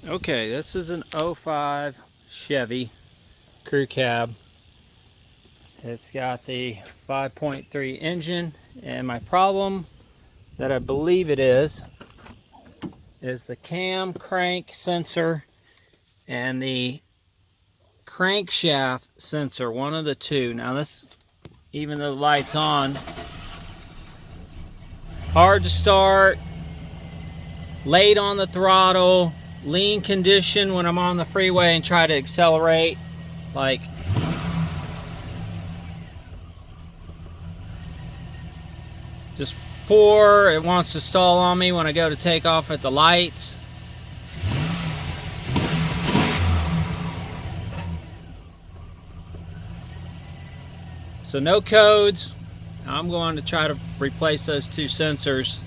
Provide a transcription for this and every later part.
Okay, this is an '05 Chevy crew cab. It's got the 5.3 engine, and my problem that I believe it is the cam crank sensor and the crankshaft sensor, one of the two. Now this, even though the light's on, hard to start, late on the throttle, lean condition when I'm on the freeway and try to accelerate, like just poor. It wants to stall on me when I go to take off at the lights. So no codes. I'm going to try to replace those two sensors,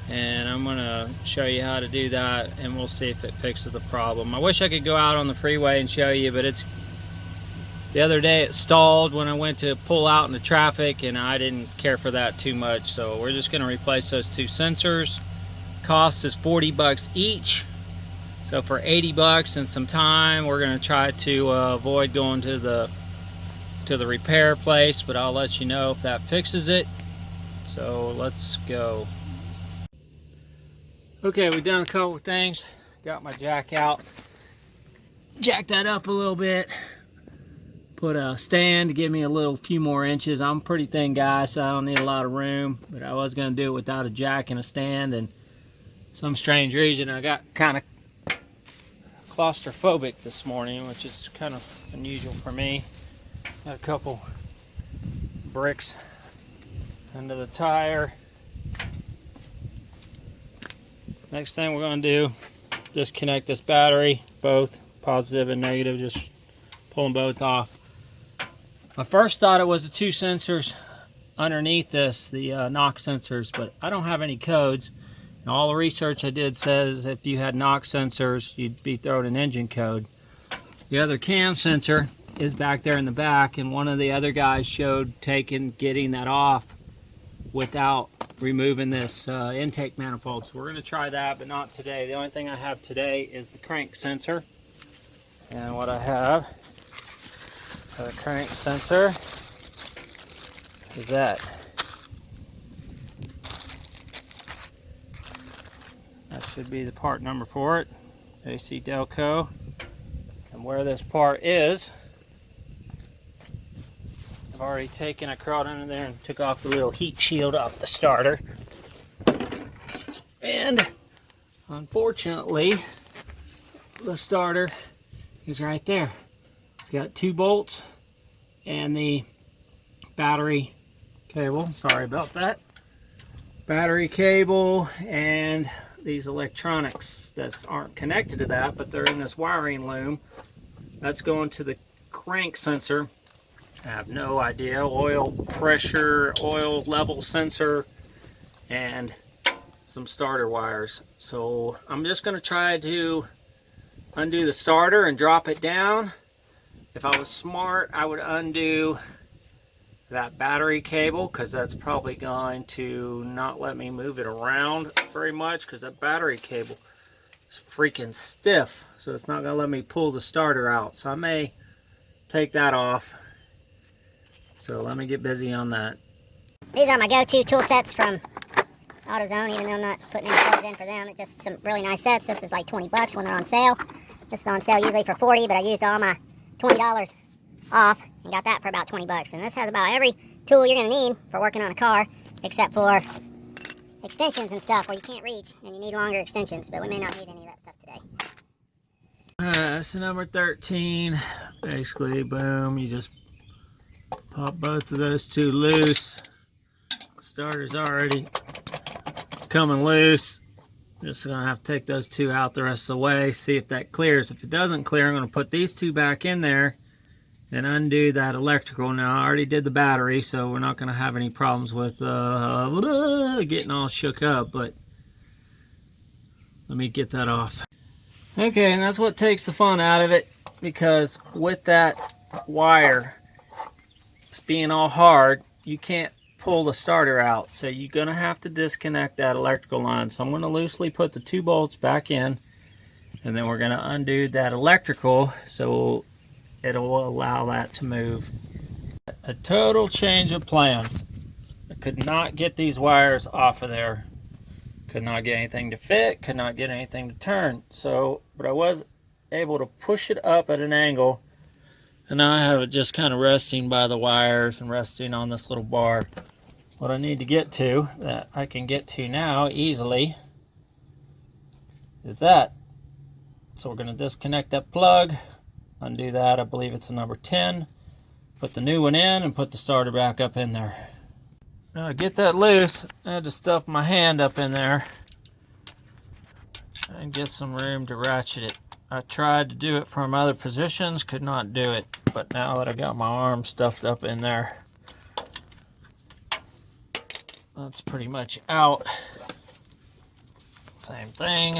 and I'm going to show you how to do that, and we'll see if it fixes the problem. I wish I could go out on the freeway and show you, but the other day it stalled when I went to pull out into traffic, and I didn't care for that too much. So we're just going to replace those two sensors. Cost is 40 bucks each. So for 80 bucks and some time, we're going to try to avoid going to the repair place, but I'll let you know if that fixes it. So let's go. Okay, we've done a couple of things. Got my jack out, jacked that up a little bit, put a stand to give me a few more inches. I'm a pretty thin guy, so I don't need a lot of room, but I was going to do it without a jack and a stand, and some strange reason I got kind of claustrophobic this morning, which is kind of unusual for me. Got a couple bricks under the tire. Next thing we're going to do, disconnect this battery, both positive and negative, just pull them both off. I first thought it was the two sensors underneath this, the knock sensors, but I don't have any codes. And all the research I did says if you had knock sensors, you'd be throwing an engine code. The other cam sensor is back there in the back, and one of the other guys showed getting that off without removing this intake manifold. So we're going to try that, but not today. The only thing I have today is the crank sensor. And what I have for the crank sensor is that. That should be the part number for it. AC Delco. And where this part is, I've already crawled under there and took off the little heat shield off the starter. And unfortunately, the starter is right there. It's got two bolts and the battery cable. Sorry about that. Battery cable and these electronics that aren't connected to that, but they're in this wiring loom. That's going to the crank sensor. I have no idea. Oil pressure, oil level sensor, and some starter wires. So I'm just going to try to undo the starter and drop it down. If I was smart, I would undo that battery cable, because that's probably going to not let me move it around very much, because that battery cable is freaking stiff. So it's not going to let me pull the starter out. So I may take that off. So let me get busy on that. These are my go-to tool sets from AutoZone, even though I'm not putting any plugs in for them. It's just some really nice sets. This is like 20 bucks when they're on sale. This is on sale usually for 40, but I used all my $20 off and got that for about 20 bucks. And this has about every tool you're going to need for working on a car, except for extensions and stuff where you can't reach and you need longer extensions, but we may not need any of that stuff today. That's number 13. Basically, boom, you just pop both of those two loose. Starter's already coming loose. Just gonna have to take those two out the rest of the way, see if that clears. If it doesn't clear, I'm gonna put these two back in there and undo that electrical. Now I already did the battery, so we're not gonna have any problems with getting all shook up, but let me get that off. Okay, and that's what takes the fun out of it, because with that wire being all hard, you can't pull the starter out, so you're gonna have to disconnect that electrical line. So I'm gonna loosely put the two bolts back in, And then we're going to undo that electrical so it'll allow that to move. A total change of plans. I could not get these wires off of there. Could not get anything to fit, could not get anything to turn. So, but I was able to push it up at an angle, and now I have it just kind of resting by the wires and resting on this little bar. What I need to get to, that I can get to now easily, is that. So we're going to disconnect that plug, undo that. I believe it's a number 10. Put the new one in and put the starter back up in there. Now to get that loose, I had to stuff my hand up in there and get some room to ratchet it. I tried to do it from other positions, could not do it. But now that I got my arm stuffed up in there, that's pretty much out. Same thing.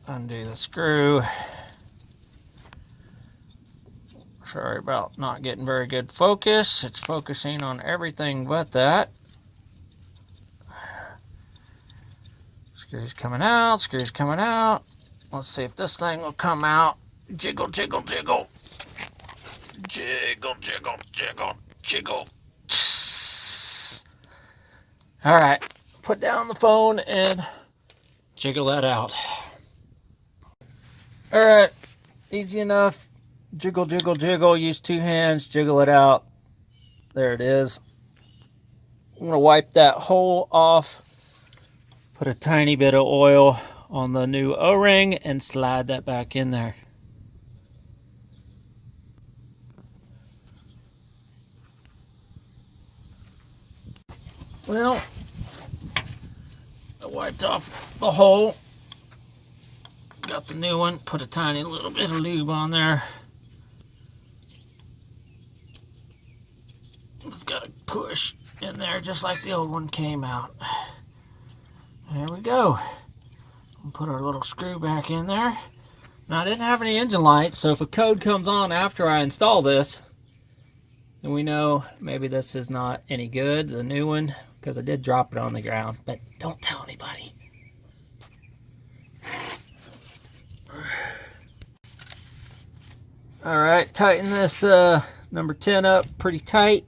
Undo the screw. Sorry about not getting very good focus. It's focusing on everything but that. Screws coming out, screws coming out. Let's see if this thing will come out. Jiggle, jiggle, jiggle. Jiggle, jiggle, jiggle, jiggle. All right, put down the phone and jiggle that out. All right, easy enough. Jiggle, jiggle, jiggle. Use 2 hands, jiggle it out. There it is. I'm going to wipe that hole off. Put a tiny bit of oil on the new O-ring and slide that back in there. Well, I wiped off the hole. Got the new one. Put a tiny little bit of lube on there. It's got to push in there just like the old one came out. There we go. We'll put our little screw back in there. Now I didn't have any engine lights, so if a code comes on after I install this, then we know maybe this is not any good, the new one, because I did drop it on the ground, but don't tell anybody. All right, tighten this number 10 up pretty tight.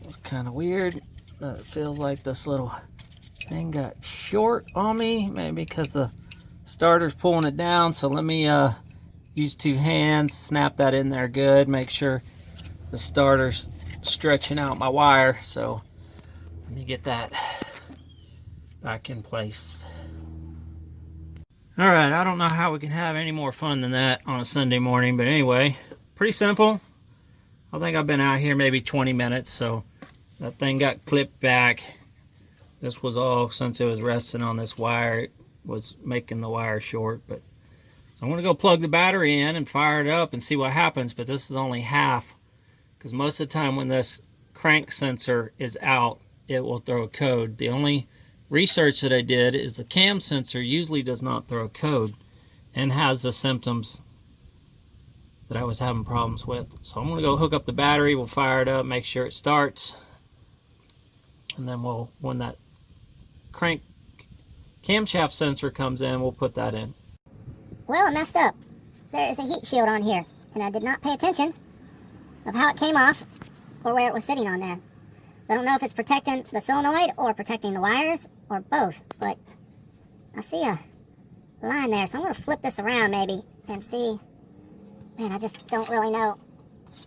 It's kind of weird. It feels like this little thing got short on me, maybe because the starter's pulling it down. So let me use 2 hands, snap that in there good, make sure the starter's stretching out my wire. So let me get that back in place. All right, I don't know how we can have any more fun than that on a Sunday morning, but anyway, pretty simple. I think I've been out here maybe 20 minutes, so that thing got clipped back. This was all, since it was resting on this wire, it was making the wire short. But so I'm going to go plug the battery in and fire it up and see what happens, but this is only half, because most of the time when this crank sensor is out, it will throw a code. The only research that I did is the cam sensor usually does not throw a code and has the symptoms that I was having problems with. So I'm going to go hook up the battery, we'll fire it up, make sure it starts, and then when that crank camshaft sensor comes in, we'll put that in. Well, it messed up. There is a heat shield on here, and I did not pay attention of how it came off or where it was sitting on there. So I don't know if it's protecting the solenoid or protecting the wires or both, but I see a line there, so I'm going to flip this around maybe and see. Man, I just don't really know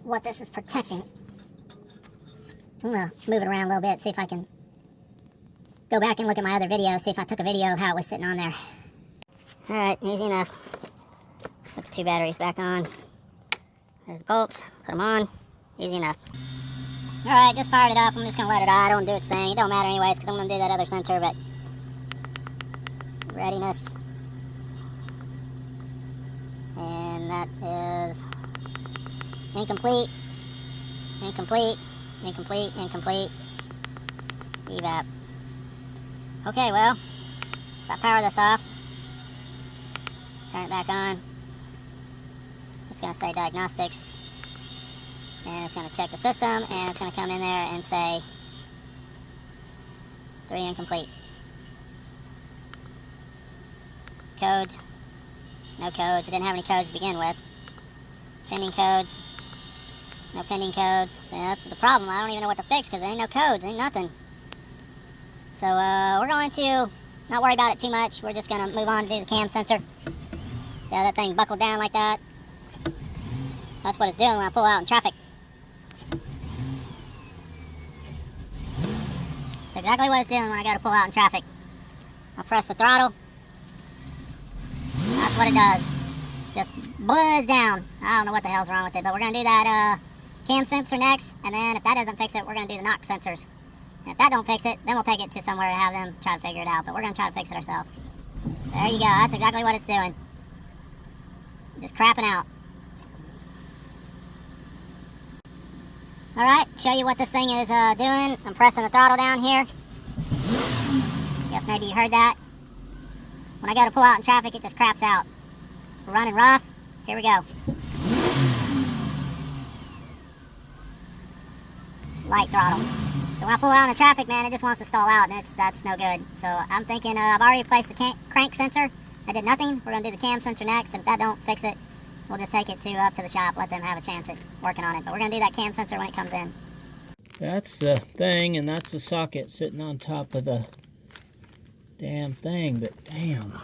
what this is protecting. I'm going to move it around a little bit, see if I can go back and look at my other video, see if I took a video of how it was sitting on there. Alright, easy enough. Put the 2 batteries back on. There's the bolts, put them on. Easy enough. Alright, just fired it up. I'm just going to let it idle and do its thing. It don't matter anyways, because I'm going to do that other sensor, but readiness. And that is incomplete, incomplete, incomplete, incomplete, evap. Okay, well, if I power this off, turn it back on, it's going to say diagnostics, and it's going to check the system, and it's going to come in there and say 3 incomplete. Codes. No codes. It didn't have any codes to begin with. Pending codes. No pending codes. So that's the problem. I don't even know what to fix because there ain't no codes. Ain't nothing. So we're going to not worry about it too much. We're just going to move on to do the cam sensor. See how that thing buckled down like that? That's what it's doing when I pull out in traffic. That's exactly what it's doing when I go to pull out in traffic. I press the throttle. That's what it does. Just buzz down. I don't know what the hell's wrong with it, but we're going to do that cam sensor next, and then if that doesn't fix it, we're going to do the knock sensors. And if that don't fix it, then we'll take it to somewhere to have them try to figure it out, but we're going to try to fix it ourselves. There you go. That's exactly what it's doing. Just crapping out. Alright, show you what this thing is doing. I'm pressing the throttle down here. Guess maybe you heard that. When I go to pull out in traffic, it just craps out. We're running rough. Here we go. Light throttle. So when I pull out in traffic, man, it just wants to stall out, and that's no good. So I'm thinking I've already replaced the crank sensor. I did nothing. We're going to do the cam sensor next, and if that don't fix it, we'll just take it up to the shop, let them have a chance at working on it. But we're going to do that cam sensor when it comes in. That's the thing, and that's the socket sitting on top of the damn thing, but damn.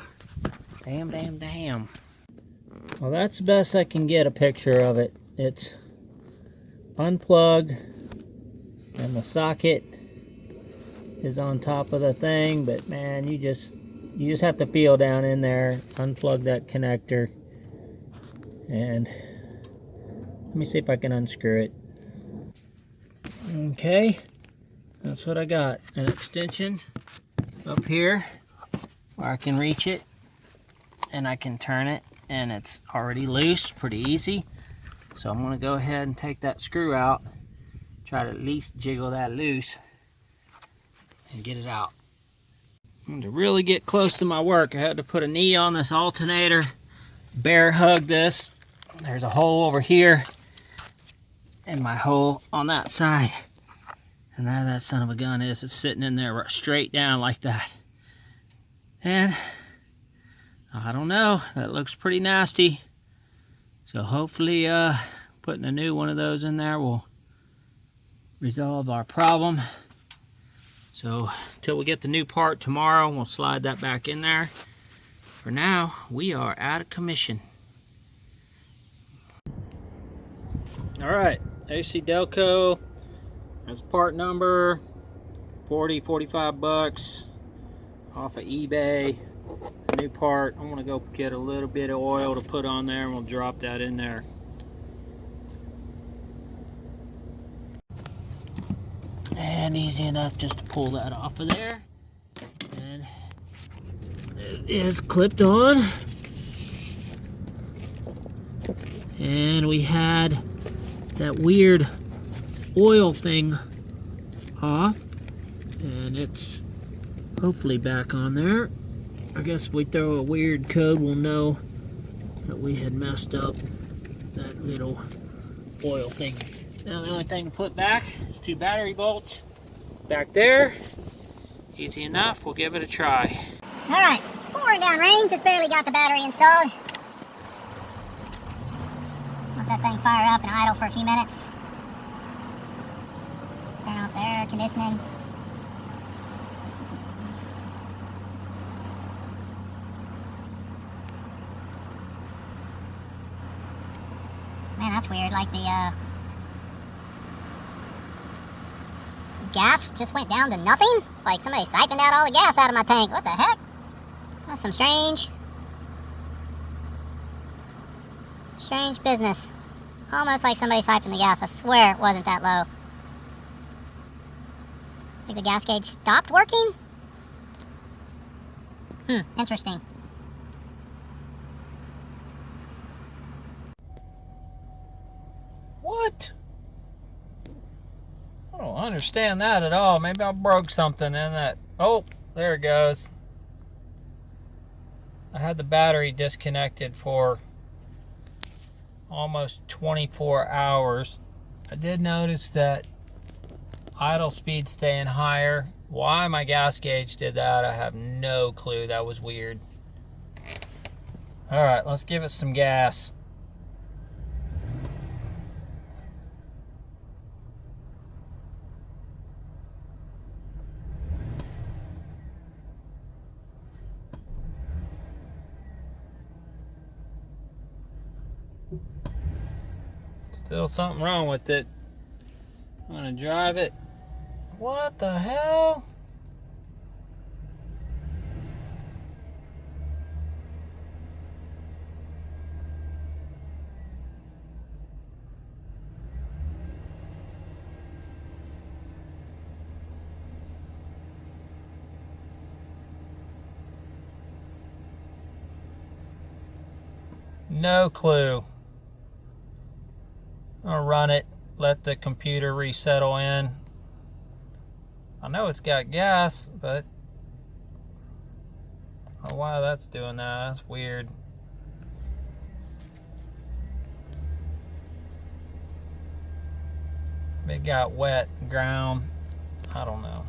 Well, that's the best I can get a picture of it. It's unplugged, and the socket is on top of the thing, but man, you just have to feel down in there, unplug that connector, and let me see if I can unscrew it. Okay, that's what I got. An extension up here where I can reach it and I can turn it, and it's already loose, pretty easy. So I'm going to go ahead and take that screw out, try to at least jiggle that loose and get it out. And to really get close to my work, I had to put a knee on this alternator, bear hug this. There's a hole over here and my hole on that side, and there that son of a gun is. It's sitting in there straight down like that, and I don't know, that looks pretty nasty. So hopefully putting a new one of those in there will resolve our problem. So until we get the new part tomorrow, we'll slide that back in there. For now, we are out of commission. All right, AC Delco, that's part number 45 bucks off of eBay. The new part, I'm gonna go get a little bit of oil to put on there, and we'll drop that in there. And easy enough just to pull that off of there, and it is clipped on. And we had that weird oil thing off, and it's hopefully back on there. I guess if we throw a weird code, we'll know that we had messed up that little oil thing. Now the only thing to put back is 2 battery bolts back there. Easy enough, we'll give it a try. Alright, pouring down rain, just barely got the battery installed. Let that thing fire up and idle for a few minutes. Turn off the air conditioning. Man, that's weird, like the gas just went down to nothing? Like somebody siphoned out all the gas out of my tank. What the heck? That's some strange business. Almost like somebody siphoned the gas. I swear it wasn't that low. I think the gas gauge stopped working? Interesting. What? I don't understand that at all. Maybe I broke something in that. Oh, there it goes. I had the battery disconnected for almost 24 hours. I did notice that idle speed staying higher Why my gas gauge did that, I have no clue. That was weird. All right, let's give it some gas. Still something wrong with it. I'm gonna drive it. What the hell? No clue. I'll run it, let the computer resettle in. I know it's got gas, but I don't know why that's doing that. That's weird. It got wet ground. I don't know.